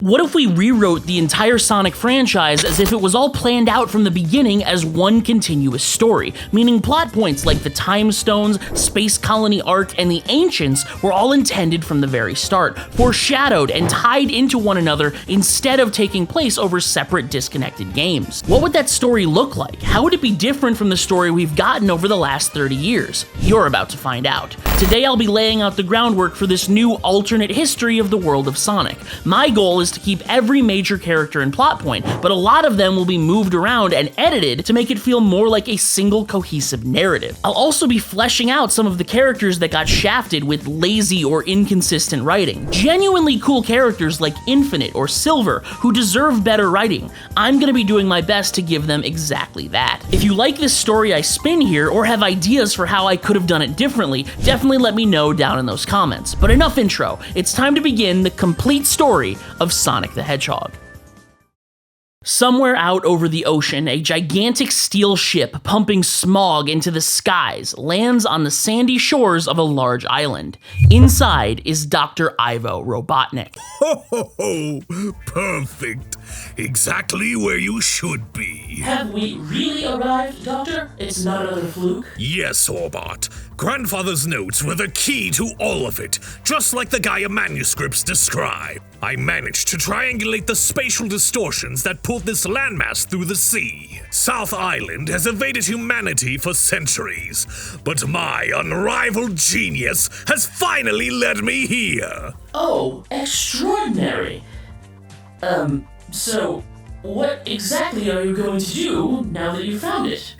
What if we rewrote the entire Sonic franchise as if it was all planned out from the beginning as one continuous story, meaning plot points like the Time Stones, Space Colony arc, and the Ancients were all intended from the very start, foreshadowed and tied into one another instead of taking place over separate disconnected games? What would that story look like? How would it be different from the story we've gotten over the last 30 years? You're about to find out. Today I'll be laying out the groundwork for this new alternate history of the world of Sonic. My goal is to keep every major character and plot point, but a lot of them will be moved around and edited to make it feel more like a single cohesive narrative. I'll also be fleshing out some of the characters that got shafted with lazy or inconsistent writing. Genuinely cool characters like Infinite or Silver who deserve better writing. I'm gonna be doing my best to give them exactly that. If you like this story I spin here or have ideas for how I could have done it differently, definitely let me know down in those comments. But enough intro, it's time to begin the complete story of Sonic the Hedgehog. Somewhere out over the ocean, a gigantic steel ship pumping smog into the skies lands on the sandy shores of a large island. Inside is Dr. Ivo Robotnik. Ho ho ho! Perfect! Exactly where you should be. Have we really arrived, Doctor? It's not another fluke? Yes, Orbot. Grandfather's notes were the key to all of it, just like the Gaia manuscripts describe. I managed to triangulate the spatial distortions that pulled this landmass through the sea. South Island has evaded humanity for centuries, but my unrivaled genius has finally led me here. Oh, extraordinary. So what exactly are you going to do now that you found it?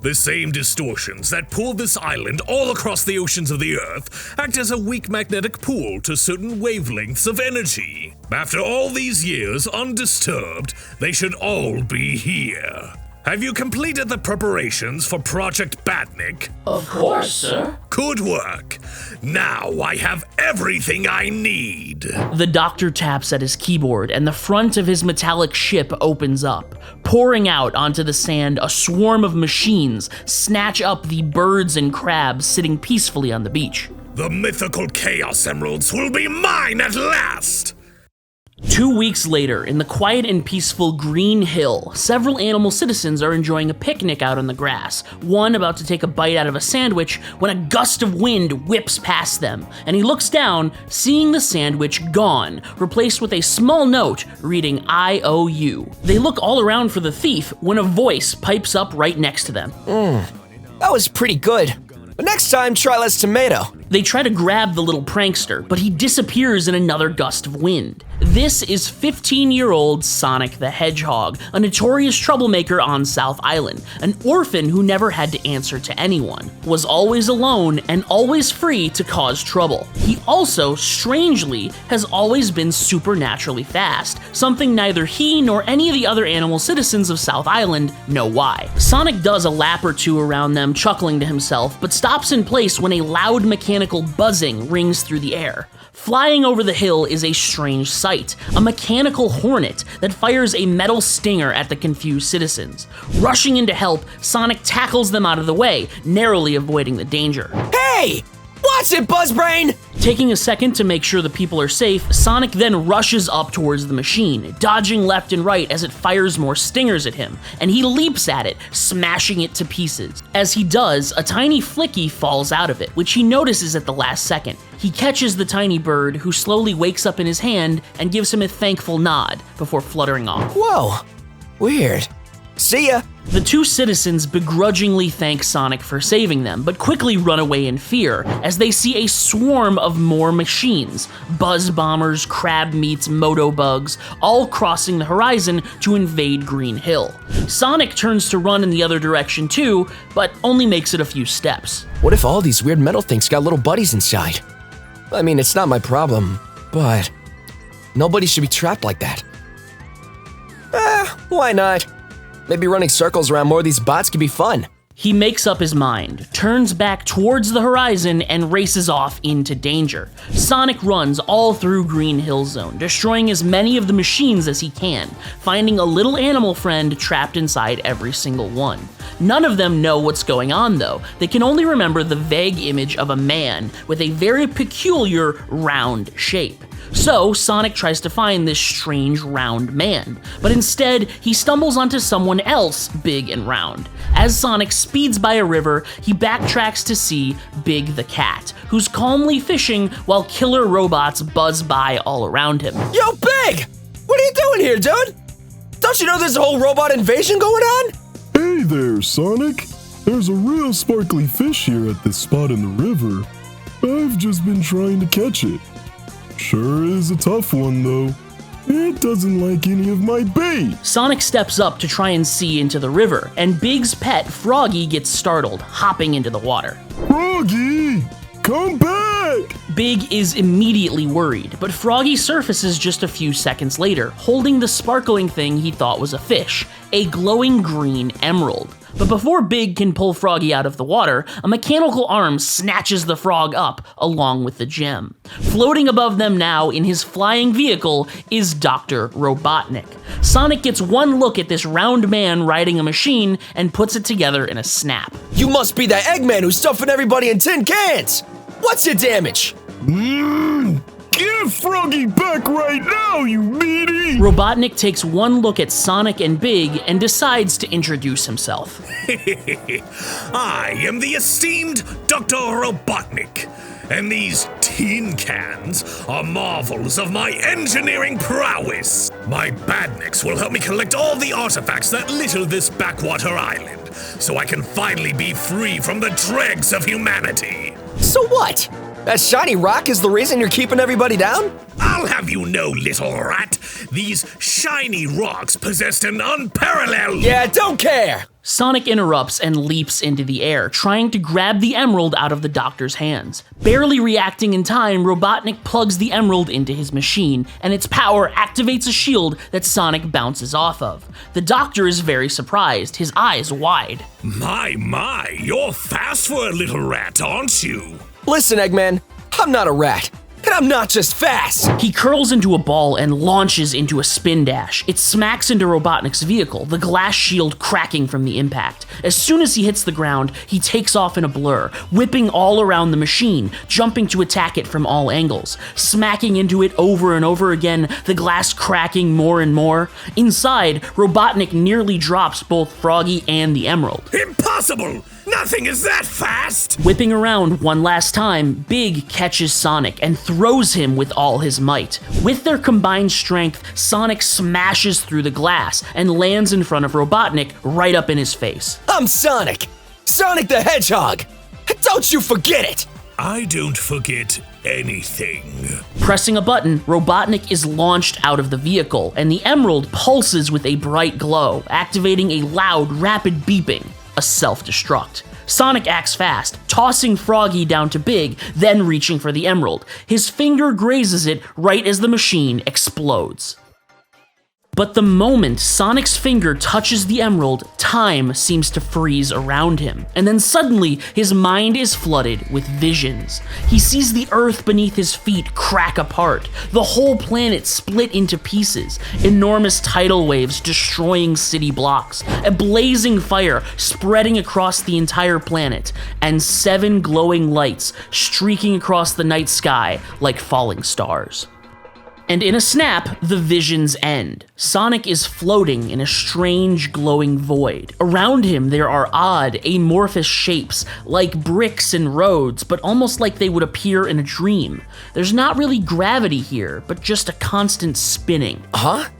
The same distortions that pull this island all across the oceans of the Earth act as a weak magnetic pull to certain wavelengths of energy. After all these years undisturbed, they should all be here. Have you completed the preparations for Project Batnik? Of course, sir. Good work. Now I have everything I need. The doctor taps at his keyboard and the front of his metallic ship opens up. Pouring out onto the sand, a swarm of machines snatch up the birds and crabs sitting peacefully on the beach. The mythical Chaos Emeralds will be mine at last! 2 weeks later, in the quiet and peaceful Green Hill, several animal citizens are enjoying a picnic out on the grass, one about to take a bite out of a sandwich when a gust of wind whips past them, and he looks down, seeing the sandwich gone, replaced with a small note reading I-O-U. They look all around for the thief when a voice pipes up right next to them. That was pretty good. But next time, try less tomato. They try to grab the little prankster, but he disappears in another gust of wind. This is 15-year-old Sonic the Hedgehog, a notorious troublemaker on South Island, an orphan who never had to answer to anyone, was always alone and always free to cause trouble. He also, strangely, has always been supernaturally fast, something neither he nor any of the other animal citizens of South Island know why. Sonic does a lap or two around them, chuckling to himself, but stops in place when a loud mechanical buzzing rings through the air. Flying over the hill is a strange sight, a mechanical hornet that fires a metal stinger at the confused citizens. Rushing in to help, Sonic tackles them out of the way, narrowly avoiding the danger. Hey! Watch it, Buzzbrain! Taking a second to make sure the people are safe, Sonic then rushes up towards the machine, dodging left and right as it fires more stingers at him, and he leaps at it, smashing it to pieces. As he does, a tiny flicky falls out of it, which he notices at the last second. He catches the tiny bird, who slowly wakes up in his hand and gives him a thankful nod before fluttering off. Whoa, weird. See ya. The two citizens begrudgingly thank Sonic for saving them, but quickly run away in fear as they see a swarm of more machines, buzz bombers, crab meats, moto bugs, all crossing the horizon to invade Green Hill. Sonic turns to run in the other direction too, but only makes it a few steps. What if all these weird metal things got little buddies inside? I mean, it's not my problem, but nobody should be trapped like that. Why not? Maybe running circles around more of these bots could be fun. He makes up his mind, turns back towards the horizon, and races off into danger. Sonic runs all through Green Hill Zone, destroying as many of the machines as he can, finding a little animal friend trapped inside every single one. None of them know what's going on though. They can only remember the vague image of a man with a very peculiar round shape. So Sonic tries to find this strange round man, but instead he stumbles onto someone else big and round. As Sonic speeds by a river, he backtracks to see Big the cat, who's calmly fishing while killer robots buzz by all around him. Yo, Big! What are you doing here, dude? Don't you know there's a whole robot invasion going on? Hey there, Sonic. There's a real sparkly fish here at this spot in the river. I've just been trying to catch it. Sure is a tough one, though. It doesn't like any of my bait. Sonic steps up to try and see into the river, and Big's pet, Froggy, gets startled, hopping into the water. Froggy, come back! Big is immediately worried, but Froggy surfaces just a few seconds later, holding the sparkling thing he thought was a fish, a glowing green emerald. But before Big can pull Froggy out of the water, a mechanical arm snatches the frog up along with the gem. Floating above them now in his flying vehicle is Dr. Robotnik. Sonic gets one look at this round man riding a machine and puts it together in a snap. You must be that Eggman who's stuffing everybody in tin cans! What's your damage? Give Froggy back right now, you meaty! Robotnik takes one look at Sonic and Big and decides to introduce himself. I am the esteemed Dr. Robotnik, and these tin cans are marvels of my engineering prowess. My badniks will help me collect all the artifacts that litter this backwater island, so I can finally be free from the dregs of humanity. So what? That shiny rock is the reason you're keeping everybody down? I'll have you know, little rat, these shiny rocks possessed an unparalleled— Yeah, don't care! Sonic interrupts and leaps into the air, trying to grab the emerald out of the doctor's hands. Barely reacting in time, Robotnik plugs the emerald into his machine, and its power activates a shield that Sonic bounces off of. The doctor is very surprised, his eyes wide. My, you're fast for a little rat, aren't you? Listen, Eggman, I'm not a rat, and I'm not just fast! He curls into a ball and launches into a spin dash. It smacks into Robotnik's vehicle, the glass shield cracking from the impact. As soon as he hits the ground, he takes off in a blur, whipping all around the machine, jumping to attack it from all angles, smacking into it over and over again, the glass cracking more and more. Inside, Robotnik nearly drops both Froggy and the emerald. Impossible! Nothing is that fast! Whipping around one last time, Big catches Sonic and throws him with all his might. With their combined strength, Sonic smashes through the glass and lands in front of Robotnik right up in his face. I'm Sonic! Sonic the Hedgehog! Don't you forget it! I don't forget anything. Pressing a button, Robotnik is launched out of the vehicle, and the emerald pulses with a bright glow, activating a loud, rapid beeping. A self-destruct. Sonic acts fast, tossing Froggy down to Big, then reaching for the emerald. His finger grazes it right as the machine explodes. But the moment Sonic's finger touches the emerald, time seems to freeze around him. And then suddenly, his mind is flooded with visions. He sees the earth beneath his feet crack apart, the whole planet split into pieces, enormous tidal waves destroying city blocks, a blazing fire spreading across the entire planet, and 7 glowing lights streaking across the night sky like falling stars. And in a snap, the visions end. Sonic is floating in a strange glowing void. Around him, there are odd, amorphous shapes, like bricks and roads, but almost like they would appear in a dream. There's not really gravity here, but just a constant spinning. Huh?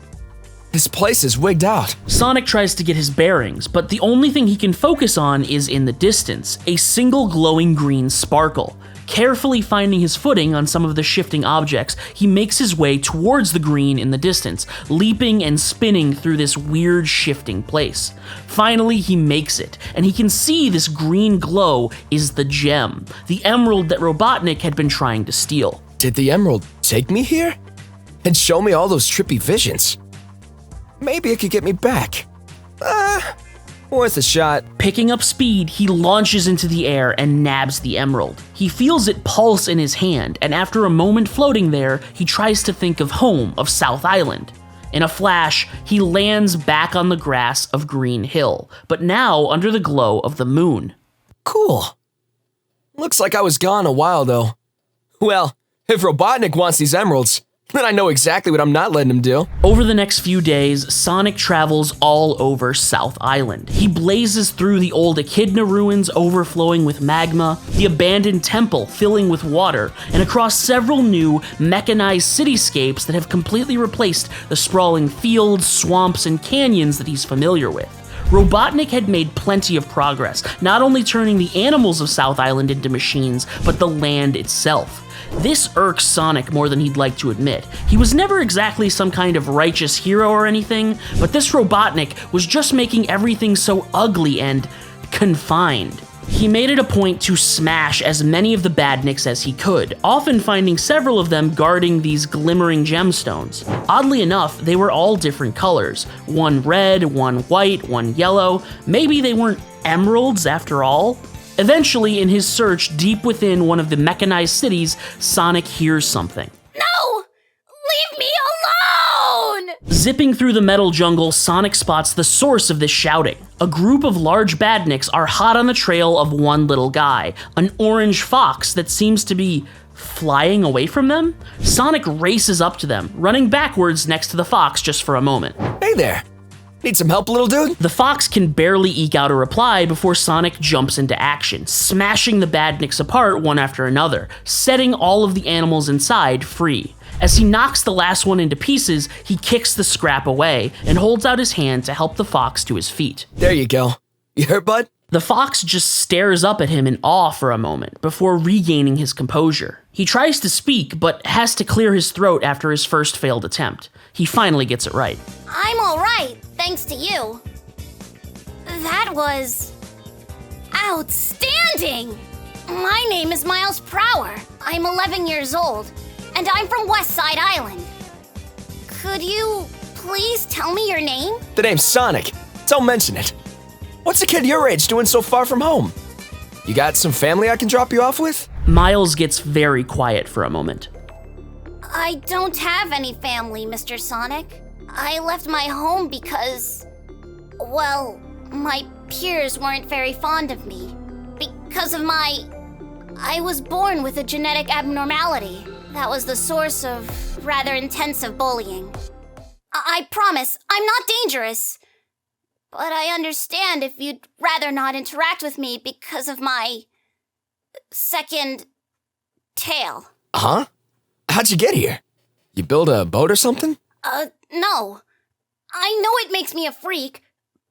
This place is wigged out. Sonic tries to get his bearings, but the only thing he can focus on is in the distance, a single glowing green sparkle. Carefully finding his footing on some of the shifting objects, he makes his way towards the green in the distance, leaping and spinning through this weird shifting place. Finally, he makes it, and he can see this green glow is the gem, the emerald that Robotnik had been trying to steal. Did the emerald take me here? And show me all those trippy visions? Maybe it could get me back. Worth a shot. Picking up speed, he launches into the air and nabs the emerald. He feels it pulse in his hand, and after a moment floating there, he tries to think of home, of South Island. In a flash, he lands back on the grass of Green Hill, but now under the glow of the moon. Cool. Looks like I was gone a while, though. Well, if Robotnik wants these emeralds, Then I know exactly what I'm not letting him do. Over the next few days, Sonic travels all over South Island. He blazes through the old Echidna ruins overflowing with magma, the abandoned temple filling with water, and across several new mechanized cityscapes that have completely replaced the sprawling fields, swamps, and canyons that he's familiar with. Robotnik had made plenty of progress, not only turning the animals of South Island into machines, but the land itself. This irks Sonic more than he'd like to admit. He was never exactly some kind of righteous hero or anything, but this Robotnik was just making everything so ugly and confined. He made it a point to smash as many of the badniks as he could, often finding several of them guarding these glimmering gemstones. Oddly enough, they were all different colors. One red, one white, one yellow. Maybe they weren't emeralds after all? Eventually, in his search deep within one of the mechanized cities, Sonic hears something. No! Leave me alone! Zipping through the metal jungle, Sonic spots the source of this shouting. A group of large badniks are hot on the trail of one little guy, an orange fox that seems to be flying away from them. Sonic races up to them, running backwards next to the fox just for a moment. Hey there. Need some help, little dude? The fox can barely eke out a reply before Sonic jumps into action, smashing the badniks apart one after another, setting all of the animals inside free. As he knocks the last one into pieces, he kicks the scrap away and holds out his hand to help the fox to his feet. There you go. You hurt, bud? The fox just stares up at him in awe for a moment before regaining his composure. He tries to speak, but has to clear his throat after his first failed attempt. He finally gets it right. I'm alright, thanks to you. That was outstanding! My name is Miles Prower. I'm 11 years old, and I'm from Westside Island. Could you please tell me your name? The name's Sonic. Don't mention it. What's a kid your age doing so far from home? You got some family I can drop you off with? Miles gets very quiet for a moment. I don't have any family, Mr. Sonic. I left my home because, well, my peers weren't very fond of me. Because of I was born with a genetic abnormality. That was the source of rather intensive bullying. I promise, I'm not dangerous. But I understand if you'd rather not interact with me because of my second tail. Huh? How'd you get here? You build a boat or something? No. I know it makes me a freak,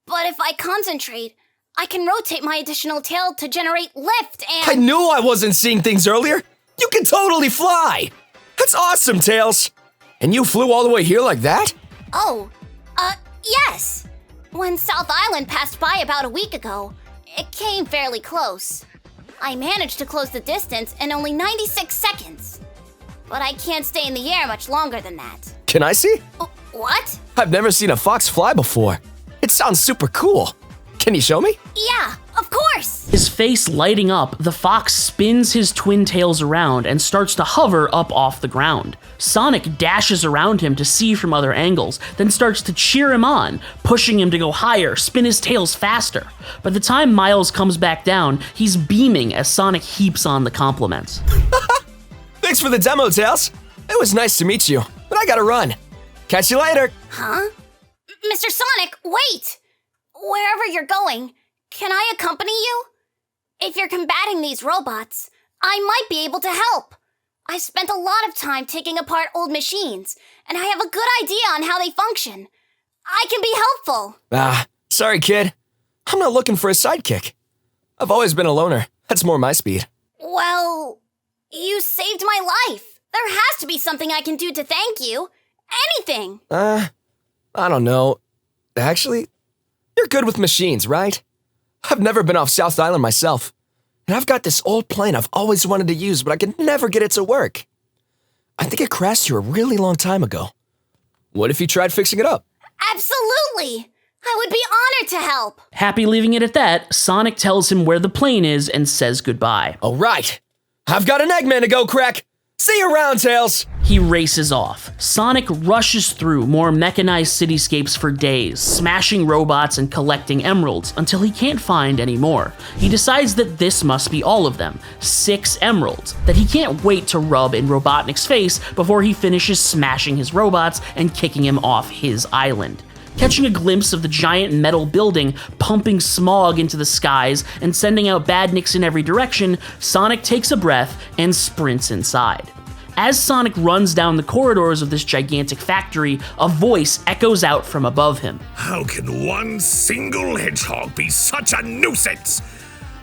but if I concentrate, I can rotate my additional tail to generate lift and— I knew I wasn't seeing things earlier! You can totally fly! That's awesome, Tails! And you flew all the way here like that? Oh, yes. When South Island passed by about a week ago, it came fairly close. I managed to close the distance in only 96 seconds. But I can't stay in the air much longer than that. Can I see? What? I've never seen a fox fly before. It sounds super cool. Can you show me? Yeah, of course! His face lighting up, the fox spins his twin tails around and starts to hover up off the ground. Sonic dashes around him to see from other angles, then starts to cheer him on, pushing him to go higher, spin his tails faster. By the time Miles comes back down, he's beaming as Sonic heaps on the compliments. Thanks for the demo, Tails. It was nice to meet you, but I gotta run. Catch you later. Huh? Mr. Sonic, wait! Wherever you're going, can I accompany you? If you're combating these robots, I might be able to help. I've spent a lot of time taking apart old machines, and I have a good idea on how they function. I can be helpful. Sorry, kid. I'm not looking for a sidekick. I've always been a loner. That's more my speed. Well, you saved my life. There has to be something I can do to thank you. Anything. I don't know. Actually, you're good with machines, right? I've never been off South Island myself. And I've got this old plane I've always wanted to use, but I can never get it to work. I think it crashed here a really long time ago. What if you tried fixing it up? Absolutely. I would be honored to help. Happy leaving it at that, Sonic tells him where the plane is and says goodbye. All right. I've got an Eggman to go crack. See you around, Tails. He races off. Sonic rushes through more mechanized cityscapes for days, smashing robots and collecting emeralds until he can't find any more. He decides that this must be all of them, 6 emeralds, that he can't wait to rub in Robotnik's face before he finishes smashing his robots and kicking him off his island. Catching a glimpse of the giant metal building pumping smog into the skies and sending out badniks in every direction, Sonic takes a breath and sprints inside. As Sonic runs down the corridors of this gigantic factory, a voice echoes out from above him. How can one single hedgehog be such a nuisance?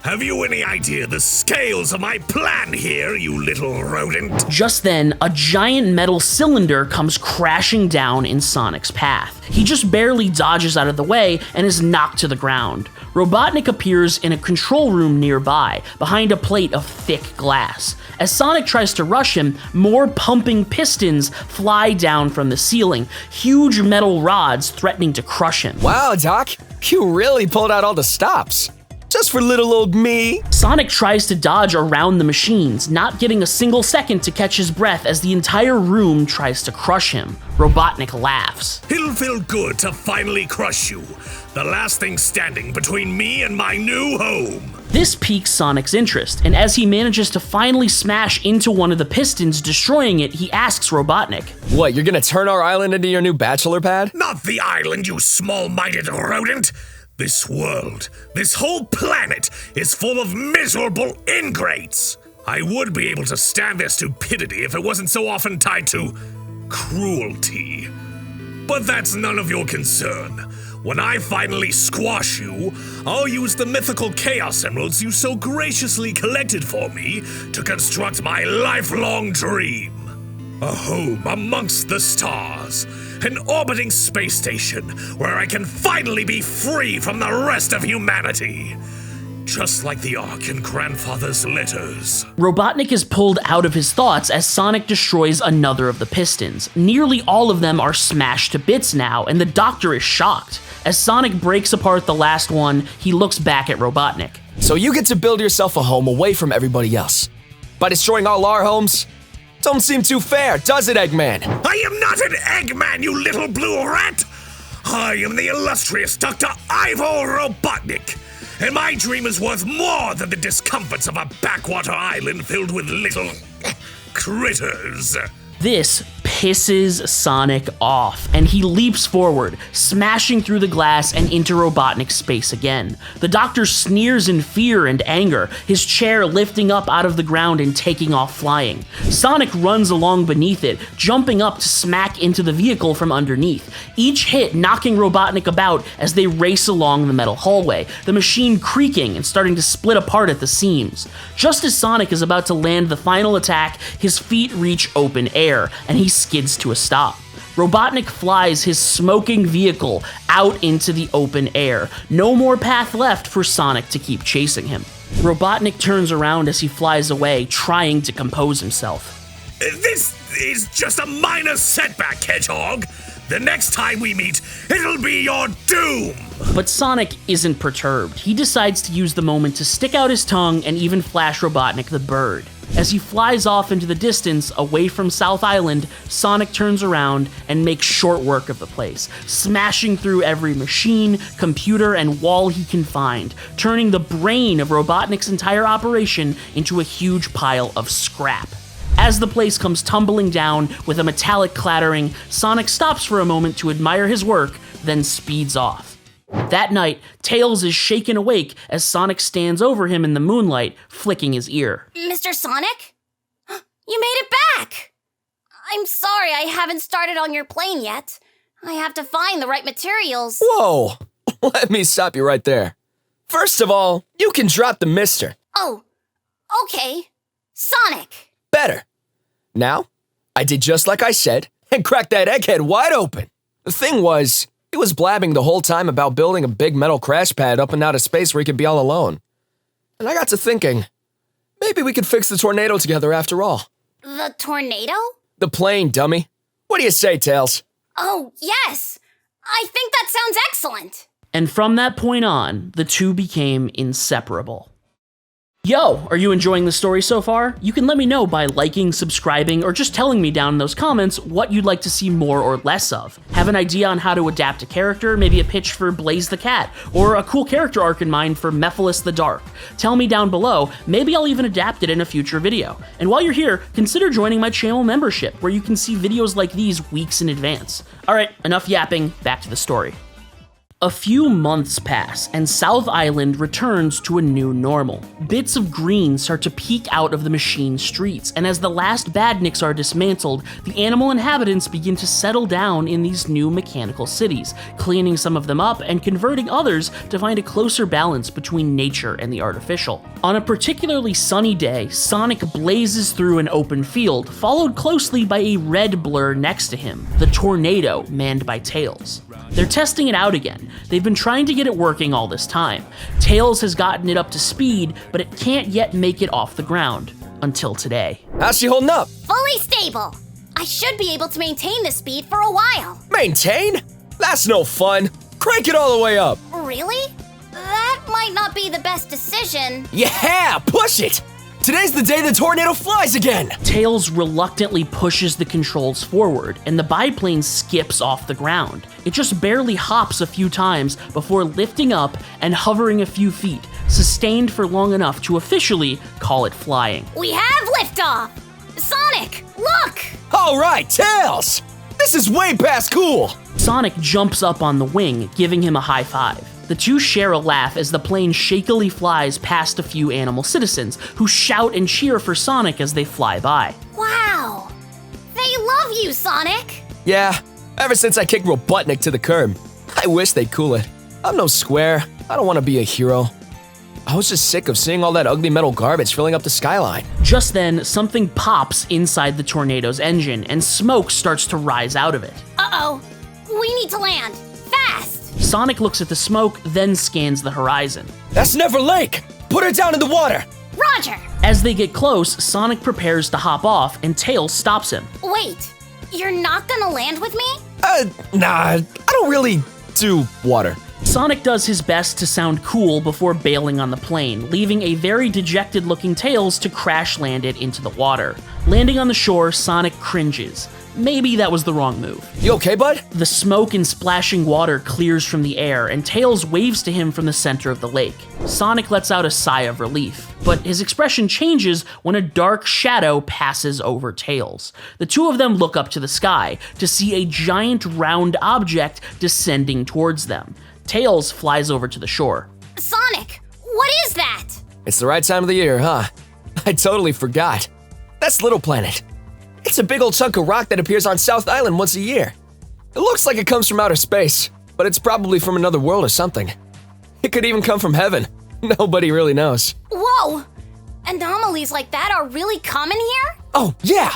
Have you any idea the scales of my plan here, you little rodent? Just then, a giant metal cylinder comes crashing down in Sonic's path. He just barely dodges out of the way and is knocked to the ground. Robotnik appears in a control room nearby, behind a plate of thick glass. As Sonic tries to rush him, more pumping pistons fly down from the ceiling, huge metal rods threatening to crush him. Wow, Doc, you really pulled out all the stops. Just for little old me. Sonic tries to dodge around the machines, not getting a single second to catch his breath as the entire room tries to crush him. Robotnik laughs. It'll feel good to finally crush you. The last thing standing between me and my new home. This piques Sonic's interest, and as he manages to finally smash into one of the pistons, destroying it, he asks Robotnik, What, you're gonna turn our island into your new bachelor pad? Not the island, you small-minded rodent. This world, this whole planet, is full of miserable ingrates. I would be able to stand their stupidity if it wasn't so often tied to cruelty. But that's none of your concern. When I finally squash you, I'll use the mythical Chaos Emeralds you so graciously collected for me to construct my lifelong dream. A home amongst the stars. An orbiting space station where I can finally be free from the rest of humanity. Just like the Ark in Grandfather's letters. Robotnik is pulled out of his thoughts as Sonic destroys another of the pistons. Nearly all of them are smashed to bits now, and the Doctor is shocked. As Sonic breaks apart the last one, he looks back at Robotnik. So you get to build yourself a home away from everybody else. By destroying all our homes? Don't seem too fair, does it, Eggman? I am not an Eggman, you little blue rat! I am the illustrious Dr. Ivo Robotnik, and my dream is worth more than the discomforts of a backwater island filled with little critters. This pisses Sonic off, and he leaps forward, smashing through the glass and into Robotnik's space again. The Doctor sneers in fear and anger, his chair lifting up out of the ground and taking off flying. Sonic runs along beneath it, jumping up to smack into the vehicle from underneath, each hit knocking Robotnik about as they race along the metal hallway, the machine creaking and starting to split apart at the seams. Just as Sonic is about to land the final attack, his feet reach open air, and he skids to a stop. Robotnik flies his smoking vehicle out into the open air. No more path left for Sonic to keep chasing him. Robotnik turns around as he flies away, trying to compose himself. This is just a minor setback, Hedgehog. The next time we meet, it'll be your doom! But Sonic isn't perturbed. He decides to use the moment to stick out his tongue and even flash Robotnik the bird. As he flies off into the distance, away from South Island, Sonic turns around and makes short work of the place, smashing through every machine, computer, and wall he can find, turning the brain of Robotnik's entire operation into a huge pile of scrap. As the place comes tumbling down with a metallic clattering, Sonic stops for a moment to admire his work, then speeds off. That night, Tails is shaken awake as Sonic stands over him in the moonlight, flicking his ear. Mr. Sonic? You made it back! I'm sorry I haven't started on your plane yet. I have to find the right materials. Whoa! Let me stop you right there. First of all, you can drop the mister. Oh, okay. Sonic. Better. Now, I did just like I said and cracked that egghead wide open. The thing was, he was blabbing the whole time about building a big metal crash pad up and out of space where he could be all alone. And I got to thinking, maybe we could fix the tornado together after all. The tornado? The plane, dummy. What do you say, Tails? Oh, yes. I think that sounds excellent. And from that point on, the two became inseparable. Yo, are you enjoying the story so far? You can let me know by liking, subscribing, or just telling me down in those comments what you'd like to see more or less of. Have an idea on how to adapt a character, maybe a pitch for Blaze the Cat, or a cool character arc in mind for Mephiles the Dark? Tell me down below, maybe I'll even adapt it in a future video. And while you're here, consider joining my channel membership, where you can see videos like these weeks in advance. Alright, enough yapping, back to the story. A few months pass, and South Island returns to a new normal. Bits of green start to peek out of the machine streets, and as the last badniks are dismantled, the animal inhabitants begin to settle down in these new mechanical cities, cleaning some of them up and converting others to find a closer balance between nature and the artificial. On a particularly sunny day, Sonic blazes through an open field, followed closely by a red blur next to him, the Tornado, manned by Tails. They're testing it out again. They've been trying to get it working all this time. Tails has gotten it up to speed, but it can't yet make it off the ground. Until today. How's she holding up? Fully stable. I should be able to maintain this speed for a while. Maintain? That's no fun. Crank it all the way up. Really? That might not be the best decision. Yeah, push it. Today's the day the tornado flies again! Tails reluctantly pushes the controls forward, and the biplane skips off the ground. It just barely hops a few times before lifting up and hovering a few feet, sustained for long enough to officially call it flying. We have liftoff! Sonic, look! Alright, Tails! This is way past cool! Sonic jumps up on the wing, giving him a high five. The two share a laugh as the plane shakily flies past a few animal citizens, who shout and cheer for Sonic as they fly by. Wow! They love you, Sonic! Yeah, ever since I kicked Robotnik to the curb. I wish they'd cool it. I'm no square. I don't want to be a hero. I was just sick of seeing all that ugly metal garbage filling up the skyline. Just then, something pops inside the tornado's engine, and smoke starts to rise out of it. Uh-oh. We need to land. Fast! Sonic looks at the smoke, then scans the horizon. That's Never Lake! Put her down in the water! Roger! As they get close, Sonic prepares to hop off, and Tails stops him. Wait, you're not gonna land with me? Nah, I don't really do water. Sonic does his best to sound cool before bailing on the plane, leaving a very dejected-looking Tails to crash land it into the water. Landing on the shore, Sonic cringes. Maybe that was the wrong move. You okay, bud? The smoke and splashing water clears from the air, and Tails waves to him from the center of the lake. Sonic lets out a sigh of relief, but his expression changes when a dark shadow passes over Tails. The two of them look up to the sky to see a giant round object descending towards them. Tails flies over to the shore. Sonic, what is that? It's the right time of the year, huh? I totally forgot. That's Little Planet. It's a big old chunk of rock that appears on South Island once a year. It looks like it comes from outer space, but it's probably from another world or something. It could even come from heaven. Nobody really knows. Whoa! Anomalies like that are really common here? Oh, yeah!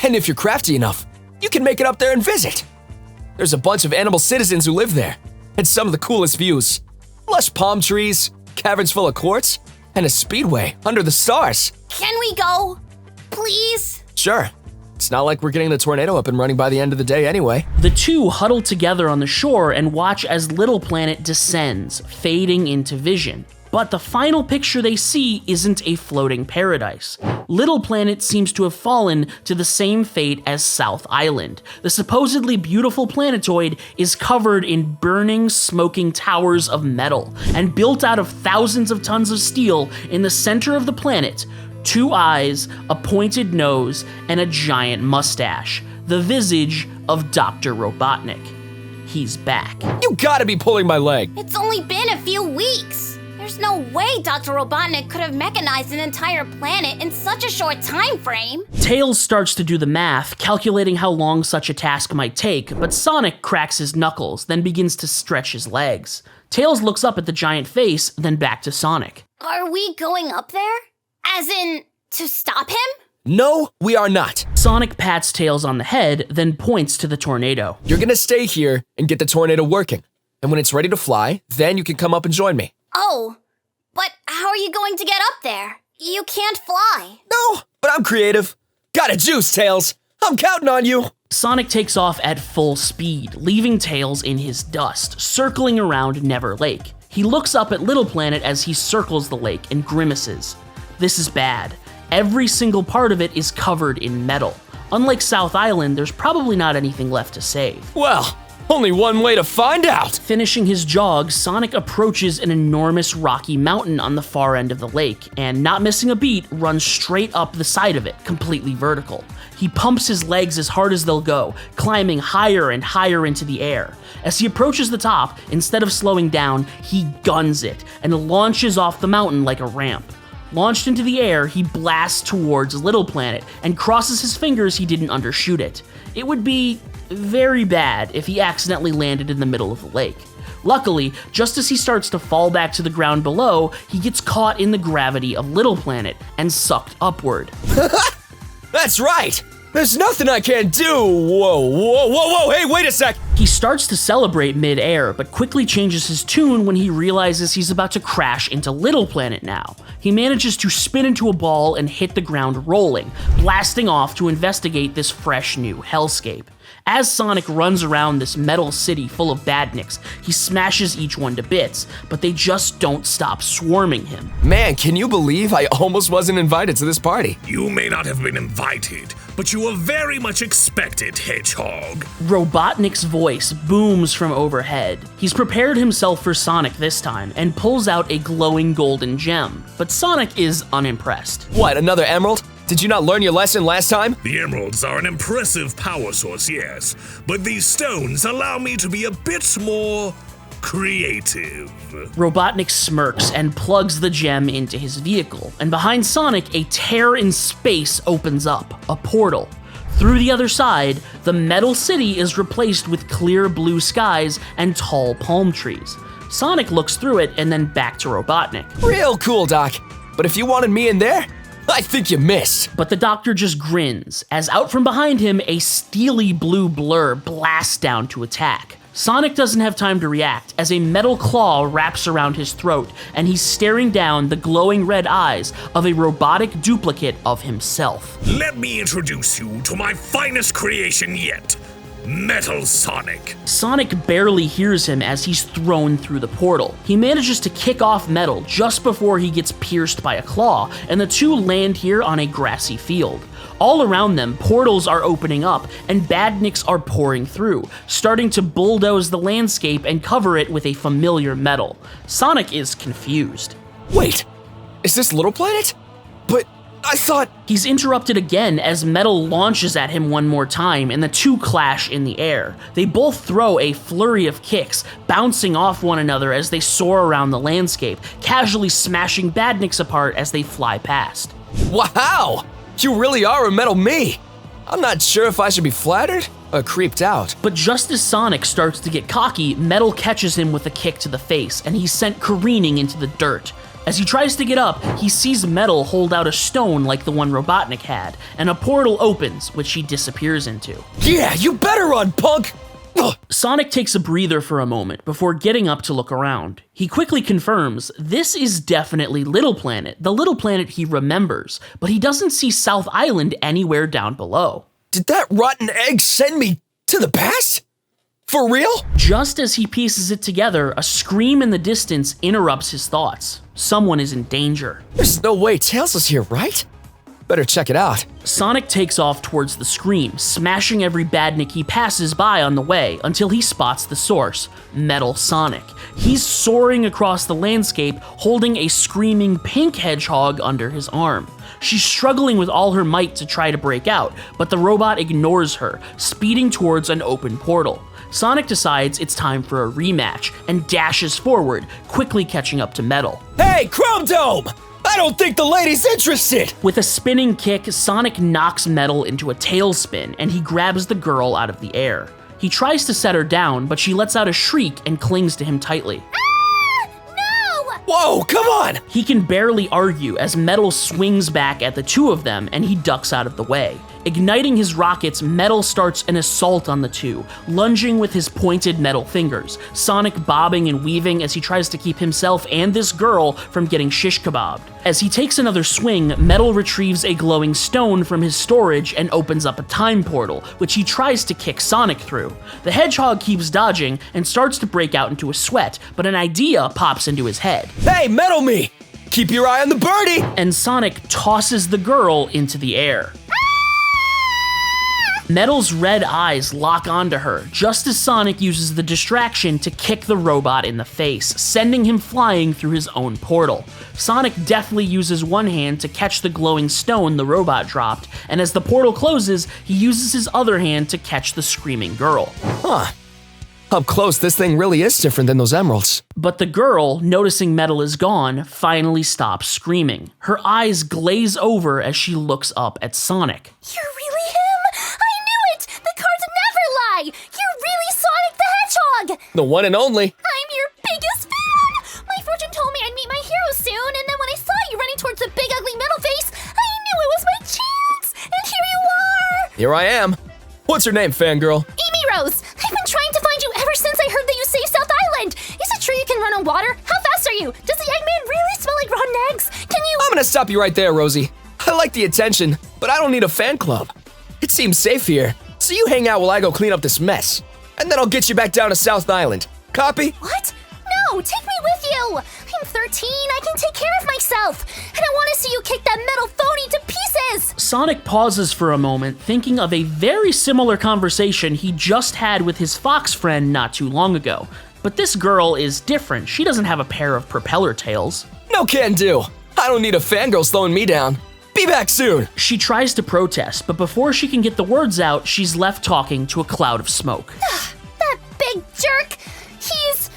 And if you're crafty enough, you can make it up there and visit. There's a bunch of animal citizens who live there, and some of the coolest views. Lush palm trees, caverns full of quartz, and a speedway under the stars. Can we go? Please? Sure. It's not like we're getting the tornado up and running by the end of the day anyway. The two huddle together on the shore and watch as Little Planet descends, fading into vision. But the final picture they see isn't a floating paradise. Little Planet seems to have fallen to the same fate as South Island. The supposedly beautiful planetoid is covered in burning, smoking towers of metal, and built out of thousands of tons of steel in the center of the planet. 2 eyes, a pointed nose, and a giant mustache. The visage of Dr. Robotnik. He's back. You gotta be pulling my leg. It's only been a few weeks. There's no way Dr. Robotnik could have mechanized an entire planet in such a short time frame. Tails starts to do the math, calculating how long such a task might take, but Sonic cracks his knuckles, then begins to stretch his legs. Tails looks up at the giant face, then back to Sonic. Are we going up there? As in, to stop him? No, we are not. Sonic pats Tails on the head, then points to the tornado. You're gonna stay here and get the tornado working. And when it's ready to fly, then you can come up and join me. Oh, but how are you going to get up there? You can't fly. No, but I'm creative. Got a juice, Tails. I'm counting on you. Sonic takes off at full speed, leaving Tails in his dust, circling around Never Lake. He looks up at Little Planet as he circles the lake and grimaces. This is bad. Every single part of it is covered in metal. Unlike South Island, there's probably not anything left to save. Well, only one way to find out. Finishing his jog, Sonic approaches an enormous rocky mountain on the far end of the lake, and not missing a beat, runs straight up the side of it, completely vertical. He pumps his legs as hard as they'll go, climbing higher and higher into the air. As he approaches the top, instead of slowing down, he guns it and launches off the mountain like a ramp. Launched into the air, he blasts towards Little Planet and crosses his fingers he didn't undershoot it. It would be very bad if he accidentally landed in the middle of the lake. Luckily, just as he starts to fall back to the ground below, he gets caught in the gravity of Little Planet and sucked upward. That's right! There's nothing I can't do! Whoa, hey, wait a sec! He starts to celebrate mid-air, but quickly changes his tune when he realizes he's about to crash into Little Planet now. He manages to spin into a ball and hit the ground rolling, blasting off to investigate this fresh new hellscape. As Sonic runs around this metal city full of badniks, he smashes each one to bits, but they just don't stop swarming him. Man, can you believe I almost wasn't invited to this party? You may not have been invited, but you were very much expected, Hedgehog. Robotnik's voice booms from overhead. He's prepared himself for Sonic this time and pulls out a glowing golden gem, but Sonic is unimpressed. What, another emerald? Did you not learn your lesson last time? The emeralds are an impressive power source, yes, but these stones allow me to be a bit more creative. Robotnik smirks and plugs the gem into his vehicle, and behind Sonic, a tear in space opens up, a portal. Through the other side, the metal city is replaced with clear blue skies and tall palm trees. Sonic looks through it and then back to Robotnik. Real cool, Doc. But if you wanted me in there, I think you missed. But the doctor just grins, as out from behind him, a steely blue blur blasts down to attack. Sonic doesn't have time to react, as a metal claw wraps around his throat, and he's staring down the glowing red eyes of a robotic duplicate of himself. Let me introduce you to my finest creation yet, Metal Sonic. Sonic barely hears him as he's thrown through the portal. He manages to kick off Metal just before he gets pierced by a claw, and the two land here on a grassy field. All around them, portals are opening up, and badniks are pouring through, starting to bulldoze the landscape and cover it with a familiar metal. Sonic is confused. Wait, is this Little Planet? But I thought... He's interrupted again as Metal launches at him one more time, and the two clash in the air. They both throw a flurry of kicks, bouncing off one another as they soar around the landscape, casually smashing badniks apart as they fly past. Wow! You really are a metal me! I'm not sure if I should be flattered or creeped out. But just as Sonic starts to get cocky, Metal catches him with a kick to the face, and he's sent careening into the dirt. As he tries to get up, he sees Metal hold out a stone like the one Robotnik had, and a portal opens, which he disappears into. Yeah, you better run, punk! Ugh. Sonic takes a breather for a moment before getting up to look around. He quickly confirms this is definitely Little Planet, the Little Planet he remembers, but he doesn't see South Island anywhere down below. Did that rotten egg send me to the past? For real? Just as he pieces it together, a scream in the distance interrupts his thoughts. Someone is in danger. There's no way Tails is here, right? Better check it out. Sonic takes off towards the scream, smashing every badnik he passes by on the way until he spots the source, Metal Sonic. He's soaring across the landscape, holding a screaming pink hedgehog under his arm. She's struggling with all her might to try to break out, but the robot ignores her, speeding towards an open portal. Sonic decides it's time for a rematch and dashes forward, quickly catching up to Metal. Hey, Chrome Dome! I don't think the lady's interested! With a spinning kick, Sonic knocks Metal into a tailspin, and he grabs the girl out of the air. He tries to set her down, but she lets out a shriek and clings to him tightly. Ah! No! Whoa, come on! He can barely argue as Metal swings back at the two of them, and he ducks out of the way. Igniting his rockets, Metal starts an assault on the two, lunging with his pointed metal fingers, Sonic bobbing and weaving as he tries to keep himself and this girl from getting shish kebabbed. As he takes another swing, Metal retrieves a glowing stone from his storage and opens up a time portal, which he tries to kick Sonic through. The hedgehog keeps dodging and starts to break out into a sweat, but an idea pops into his head. Hey, Metal Me! Keep your eye on the birdie! And Sonic tosses the girl into the air. Metal's red eyes lock onto her, just as Sonic uses the distraction to kick the robot in the face, sending him flying through his own portal. Sonic deftly uses one hand to catch the glowing stone the robot dropped, and as the portal closes, he uses his other hand to catch the screaming girl. Huh. Up close, this thing really is different than those emeralds. But the girl, noticing Metal is gone, finally stops screaming. Her eyes glaze over as she looks up at Sonic. You're really him? I knew it! The cards never lie! You're really Sonic the Hedgehog! The one and only. I'm your biggest fan! My fortune told me I'd meet my hero soon, and then when I saw you running towards the big ugly metal face, I knew it was my chance! And here you are! Here I am. What's your name, fangirl? Amy Rose! I've been trying to find you ever since I heard that you saved South Island! Is it true you can run on water? How fast are you? Does the Eggman really smell like rotten eggs? Can you— I'm gonna stop you right there, Rosie. I like the attention, but I don't need a fan club. It seems safe here, so you hang out while I go clean up this mess. And then I'll get you back down to South Island. Copy? What? No, take me with you! I'm 13, I can take care of myself! And I want to see you kick that metal phony to pieces! Sonic pauses for a moment, thinking of a very similar conversation he just had with his fox friend not too long ago. But this girl is different. She doesn't have a pair of propeller tails. No can do. I don't need a fangirl slowing me down. Be back soon. She tries to protest, but before she can get the words out, she's left talking to a cloud of smoke. That big jerk! He's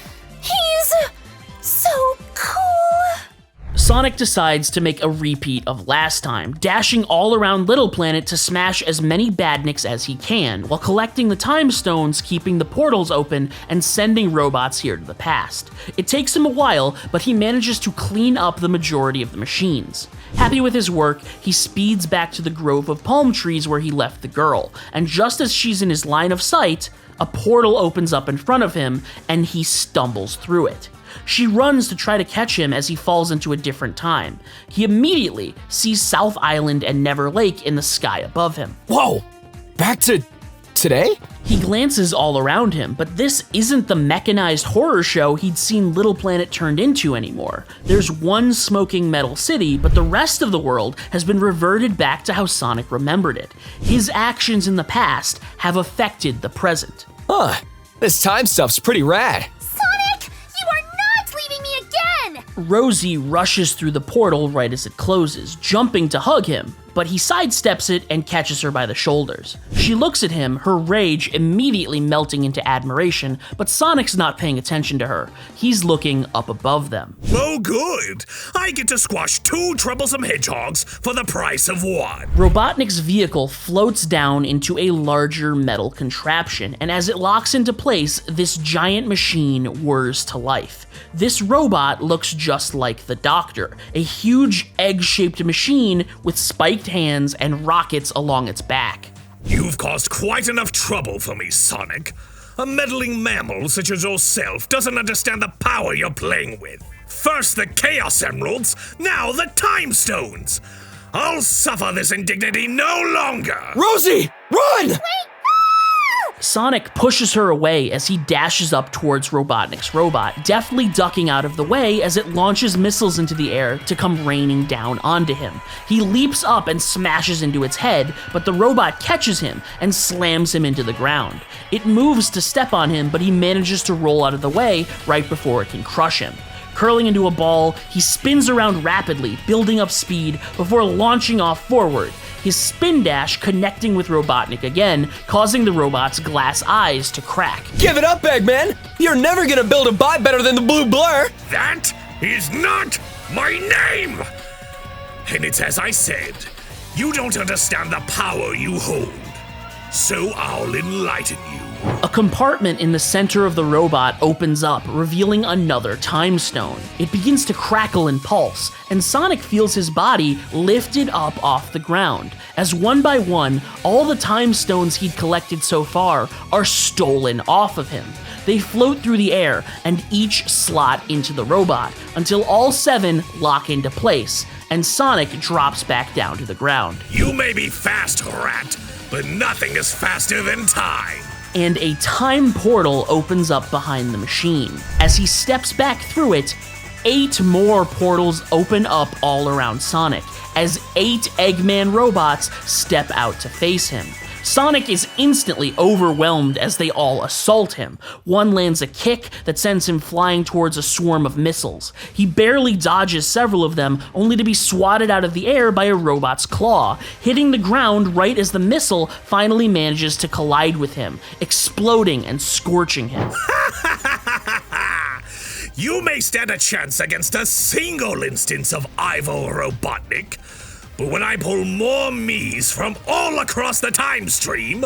so cool! Sonic decides to make a repeat of last time, dashing all around Little Planet to smash as many badniks as he can, while collecting the time stones, keeping the portals open, and sending robots here to the past. It takes him a while, but he manages to clean up the majority of the machines. Happy with his work, he speeds back to the grove of palm trees where he left the girl, and just as she's in his line of sight, a portal opens up in front of him, and he stumbles through it. She runs to try to catch him as he falls into a different time. He immediately sees South Island and Never Lake in the sky above him. Whoa! Back to today? He glances all around him, but this isn't the mechanized horror show he'd seen Little Planet turned into anymore. There's one smoking metal city, but the rest of the world has been reverted back to how Sonic remembered it. His actions in the past have affected the present. Huh. This time stuff's pretty rad. Sonic! You are not leaving me again! Rosie rushes through the portal right as it closes, jumping to hug him, but he sidesteps it and catches her by the shoulders. She looks at him, her rage immediately melting into admiration, but Sonic's not paying attention to her. He's looking up above them. Oh, good. I get to squash 2 troublesome hedgehogs for the price of 1. Robotnik's vehicle floats down into a larger metal contraption, and as it locks into place, this giant machine whirs to life. This robot looks just like the Doctor, a huge egg-shaped machine with spiked hands and rockets along its back. You've caused quite enough trouble for me, Sonic. A meddling mammal such as yourself doesn't understand the power you're playing with. First the Chaos Emeralds, now the Time Stones. I'll suffer this indignity no longer. Rosie, run! Wait! Sonic pushes her away as he dashes up towards Robotnik's robot, deftly ducking out of the way as it launches missiles into the air to come raining down onto him. He leaps up and smashes into its head, but the robot catches him and slams him into the ground. It moves to step on him, but he manages to roll out of the way right before it can crush him. Curling into a ball, he spins around rapidly, building up speed before launching off forward, his spin dash connecting with Robotnik again, causing the robot's glass eyes to crack. Give it up, Eggman! You're never gonna build a bot better than the Blue Blur! That is not my name! And it's as I said, you don't understand the power you hold. So I'll enlighten you. A compartment in the center of the robot opens up, revealing another time stone. It begins to crackle and pulse, and Sonic feels his body lifted up off the ground, as one by one, all the time stones he'd collected so far are stolen off of him. They float through the air and each slot into the robot, until all 7 lock into place, and Sonic drops back down to the ground. You may be fast, rat, but nothing is faster than time. And a time portal opens up behind the machine. As he steps back through it, 8 more portals open up all around Sonic, as 8 Eggman robots step out to face him. Sonic is instantly overwhelmed as they all assault him. One lands a kick that sends him flying towards a swarm of missiles. He barely dodges several of them, only to be swatted out of the air by a robot's claw, hitting the ground right as the missile finally manages to collide with him, exploding and scorching him. You may stand a chance against a single instance of Ivo Robotnik, but when I pull more me's from all across the time stream,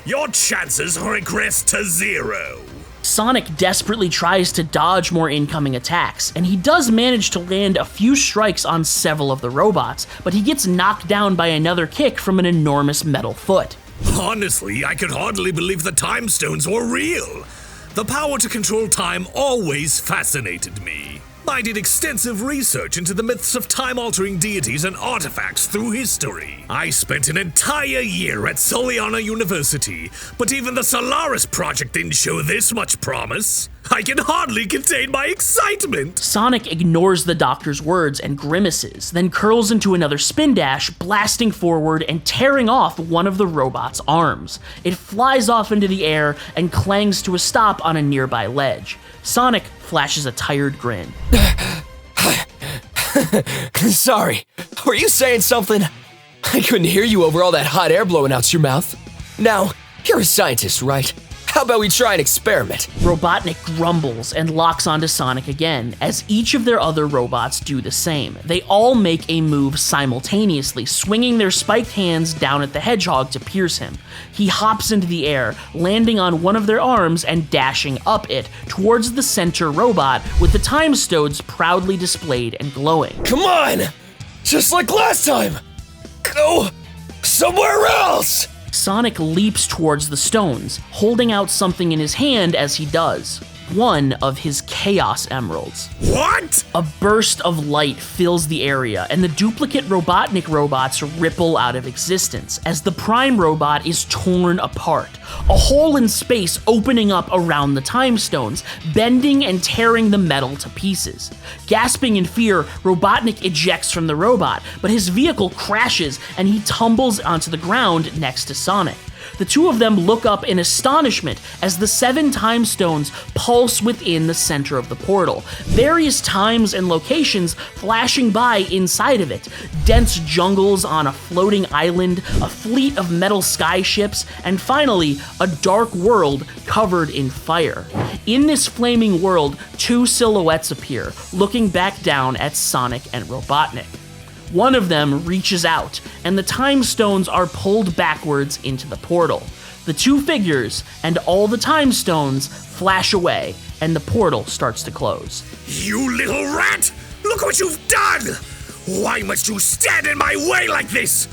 your chances regress to 0. Sonic desperately tries to dodge more incoming attacks, and he does manage to land a few strikes on several of the robots, but he gets knocked down by another kick from an enormous metal foot. Honestly, I could hardly believe the time stones were real. The power to control time always fascinated me. I did extensive research into the myths of time-altering deities and artifacts through history. I spent an entire year at Soliana University, but even the Solaris project didn't show this much promise. I can hardly contain my excitement! Sonic ignores the doctor's words and grimaces, then curls into another spin dash, blasting forward and tearing off one of the robot's arms. It flies off into the air and clangs to a stop on a nearby ledge. Sonic flashes a tired grin. Sorry, were you saying something? I couldn't hear you over all that hot air blowing out your mouth. Now, you're a scientist, right? How about we try an experiment? Robotnik grumbles and locks onto Sonic again, as each of their other robots do the same. They all make a move simultaneously, swinging their spiked hands down at the hedgehog to pierce him. He hops into the air, landing on one of their arms and dashing up it, towards the center robot, with the time stones proudly displayed and glowing. Come on! Just like last time! Go somewhere else! Sonic leaps towards the stones, holding out something in his hand as he does. One of his Chaos Emeralds. What? A burst of light fills the area, and the duplicate Robotnik robots ripple out of existence as the Prime robot is torn apart. A hole in space opening up around the time stones, bending and tearing the metal to pieces. Gasping in fear, Robotnik ejects from the robot, but his vehicle crashes and he tumbles onto the ground next to Sonic. The two of them look up in astonishment as the 7 time stones pulse within the center of the portal, various times and locations flashing by inside of it. Dense jungles on a floating island, a fleet of metal skyships, and finally, a dark world covered in fire. In this flaming world, 2 silhouettes appear, looking back down at Sonic and Robotnik. One of them reaches out, and the time stones are pulled backwards into the portal. The 2 figures and all the time stones flash away, and the portal starts to close. You little rat! Look what you've done! Why must you stand in my way like this?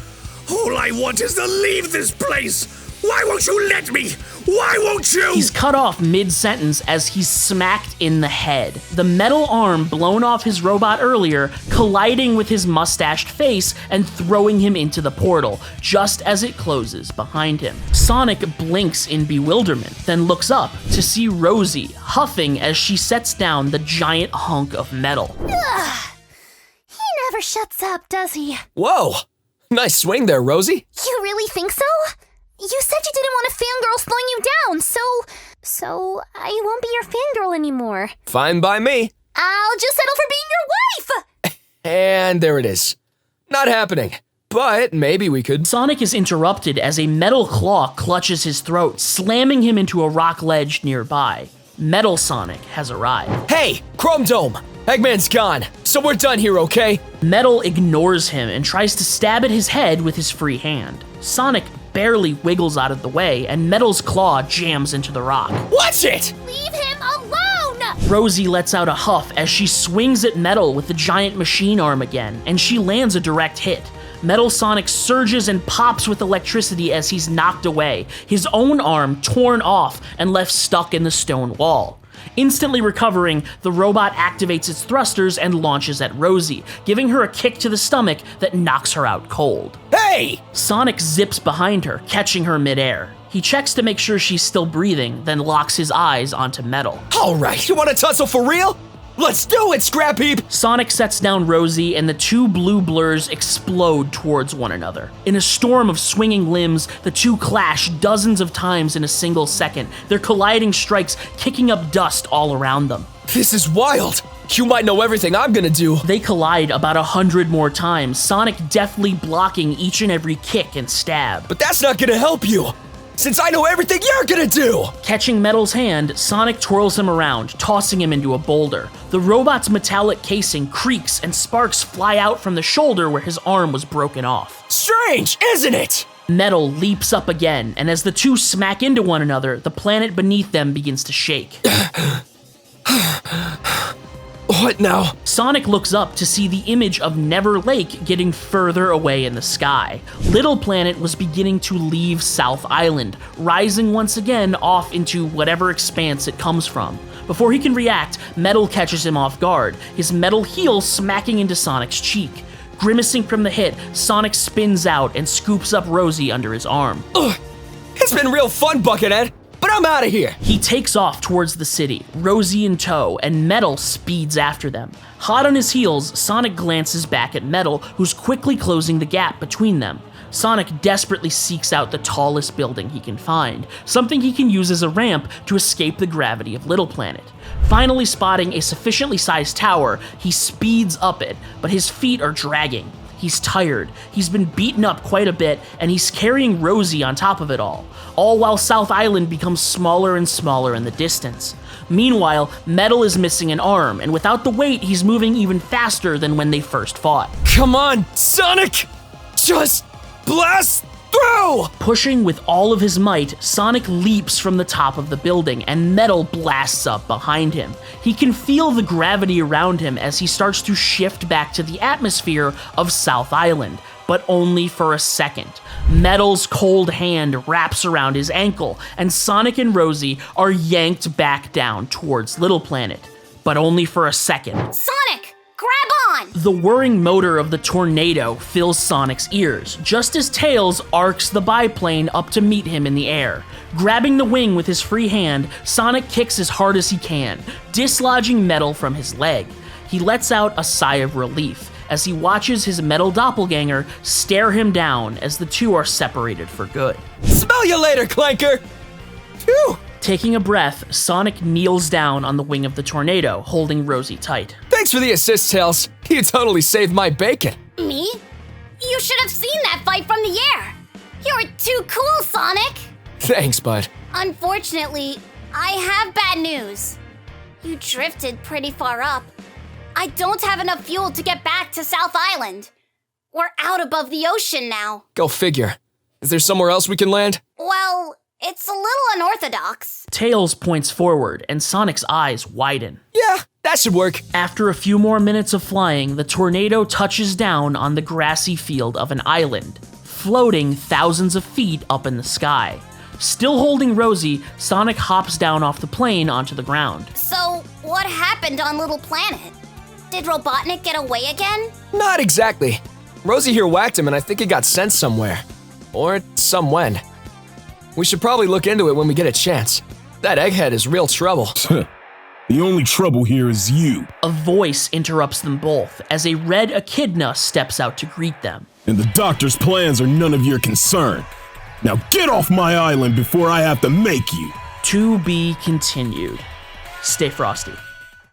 All I want is to leave this place! Why won't you let me? Why won't you? He's cut off mid-sentence as he's smacked in the head. The metal arm blown off his robot earlier, colliding with his mustached face and throwing him into the portal, just as it closes behind him. Sonic blinks in bewilderment, then looks up to see Rosie huffing as she sets down the giant hunk of metal. Ugh. He never shuts up, does he? Whoa! Nice swing there, Rosie. You really think so? You said you didn't want a fangirl slowing you down, so I won't be your fangirl anymore. Fine by me. I'll just settle for being your wife! And there it is. Not happening. But maybe we could. Sonic is interrupted as a metal claw clutches his throat, slamming him into a rock ledge nearby. Metal Sonic has arrived. Hey, Chrome Dome! Eggman's gone, so we're done here, okay? Metal ignores him and tries to stab at his head with his free hand. Sonic barely wiggles out of the way, and Metal's claw jams into the rock. Watch it! Leave him alone! Rosie lets out a huff as she swings at Metal with the giant machine arm again, and she lands a direct hit. Metal Sonic surges and pops with electricity as he's knocked away, his own arm torn off and left stuck in the stone wall. Instantly recovering, the robot activates its thrusters and launches at Rosie, giving her a kick to the stomach that knocks her out cold. Hey! Sonic zips behind her, catching her midair. He checks to make sure she's still breathing, then locks his eyes onto Metal. All right, you want to tussle for real? Let's do it, Scrap Heap! Sonic sets down Rosie, and the two blue blurs explode towards one another. In a storm of swinging limbs, the two clash dozens of times in a single second, their colliding strikes kicking up dust all around them. This is wild! You might know everything I'm gonna do. They collide about 100 more times, Sonic deftly blocking each and every kick and stab. But that's not gonna help you, since I know everything you're gonna do! Catching Metal's hand, Sonic twirls him around, tossing him into a boulder. The robot's metallic casing creaks and sparks fly out from the shoulder where his arm was broken off. Strange, isn't it? Metal leaps up again, and as the two smack into one another, the planet beneath them begins to shake. What now? Sonic looks up to see the image of Never Lake getting further away in the sky. Little Planet was beginning to leave South Island, rising once again off into whatever expanse it comes from. Before he can react, Metal catches him off guard, his metal heel smacking into Sonic's cheek. Grimacing from the hit, Sonic spins out and scoops up Rosie under his arm. Ugh. It's been real fun, Buckethead, but I'm out of here. He takes off towards the city, Rosie in tow, and Metal speeds after them. Hot on his heels, Sonic glances back at Metal, who's quickly closing the gap between them. Sonic desperately seeks out the tallest building he can find, something he can use as a ramp to escape the gravity of Little Planet. Finally spotting a sufficiently sized tower, he speeds up it, but his feet are dragging. He's tired, he's been beaten up quite a bit, and he's carrying Rosie on top of it all while South Island becomes smaller and smaller in the distance. Meanwhile, Metal is missing an arm, and without the weight, he's moving even faster than when they first fought. Come on, Sonic! Just blast through! Pushing with all of his might, Sonic leaps from the top of the building, and Metal blasts up behind him. He can feel the gravity around him as he starts to shift back to the atmosphere of South Island, but only for a second. Metal's cold hand wraps around his ankle, and Sonic and Rosie are yanked back down towards Little Planet, but only for a second. Sonic, grab on! The whirring motor of the tornado fills Sonic's ears, just as Tails arcs the biplane up to meet him in the air. Grabbing the wing with his free hand, Sonic kicks as hard as he can, dislodging Metal from his leg. He lets out a sigh of relief as he watches his Metal doppelganger stare him down as the two are separated for good. Smell you later, Clanker! Phew! Taking a breath, Sonic kneels down on the wing of the tornado, holding Rosie tight. Thanks for the assist, Tails. You totally saved my bacon. Me? You should have seen that fight from the air! You're too cool, Sonic! Thanks, bud. Unfortunately, I have bad news. You drifted pretty far up. I don't have enough fuel to get back to South Island. We're out above the ocean now. Go figure. Is there somewhere else we can land? Well, it's a little unorthodox. Tails points forward, and Sonic's eyes widen. Yeah, that should work. After a few more minutes of flying, the tornado touches down on the grassy field of an island, floating thousands of feet up in the sky. Still holding Rosie, Sonic hops down off the plane onto the ground. So, what happened on Little Planet? Did Robotnik get away again? Not exactly. Rosie here whacked him and I think he got sent somewhere. Or somewhen. We should probably look into it when we get a chance. That egghead is real trouble. The only trouble here is you. A voice interrupts them both as a red echidna steps out to greet them. And the doctor's plans are none of your concern. Now get off my island before I have to make you. To be continued. Stay frosty.